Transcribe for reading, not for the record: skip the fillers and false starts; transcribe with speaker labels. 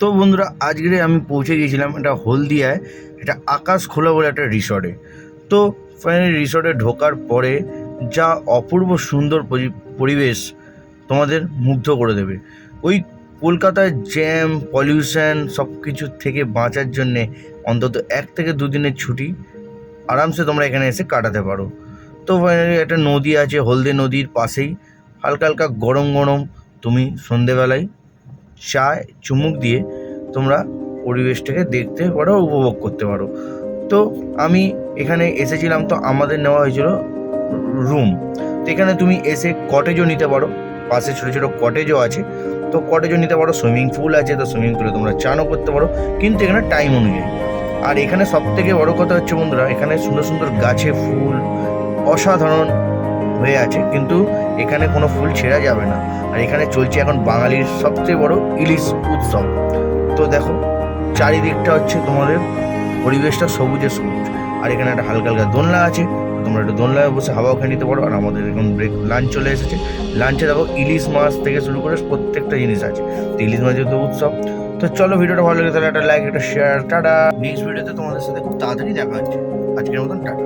Speaker 1: তো বন্ধুরা, আজকে আমি পৌঁছে গিয়েছিলাম এটা হলদিয়ায়, এটা আকাশ খোলা বলে একটা রিসর্টে। তো ফাইনালি রিসর্টে ঢোকার পরে যা অপূর্ব সুন্দর পরিবেশ তোমাদের মুগ্ধ করে দেবে। ওই কলকাতায় জ্যাম, পলিউশন সব কিছু থেকে বাঁচার জন্যে অন্তত 1 থেকে 2 দিনের ছুটি আরামসে তোমরা এখানে এসে কাটাতে পারো। তো ফাইনালি একটা নদী আছে, হলদে নদীর পাশেই হালকা হালকা গরম গরম তুমি সন্ধেবেলায় চায় চুমুক দিয়ে তোমরা পরিবেশটাকে দেখতে পারো, উপভোগ করতে পারো। তো আমি এখানে এসেছিলাম, তো আমাদের নেওয়া হয়েছিল রুম। তো এখানে তুমি এসে কটেজও নিতে পারো, পাশে ছোটো ছোটো কটেজও আছে। তো কটেজও নিতে পারো, সুইমিং পুল আছে, তো সুইমিং পুলে তোমরা চানও করতে পারো, কিন্তু এখানে টাইম অনুযায়ী। আর এখানে সব থেকে বড় কথা হচ্ছে বন্ধুরা, এখানে সুন্দর সুন্দর গাছে ফুল অসাধারণ হয়ে আছে, কিন্তু এখানে কোনো ফুল ছেঁড়া যাবে না। আর এখানে চলছে এখন বাঙালির সবচেয়ে বড় ইলিশ উৎসব। তো দেখো চারিদিকটা হচ্ছে তোমাদের পরিবেশটা সবুজে সবুজ। আর এখানে একটা হালকা হালকা দোলনা আছে, তোমরা একটু দোলনায় বসে হাওয়াও খেয়ে নিতে পারো। আর আমাদের এখন লাঞ্চ চলে এসেছে। লাঞ্চে দেখো ইলিশ মাছ থেকে শুরু করে প্রত্যেকটা জিনিস আছে। তো ইলিশ মাছের তো উৎসব। তো চলো, ভিডিওটা ভালো লাগে তাহলে একটা লাইক, একটা শেয়ার। টাটা। নেক্সট ভিডিওতে তোমাদের সাথে খুব তাড়াতাড়ি দেখা হচ্ছে। আজকের মতন টাটা।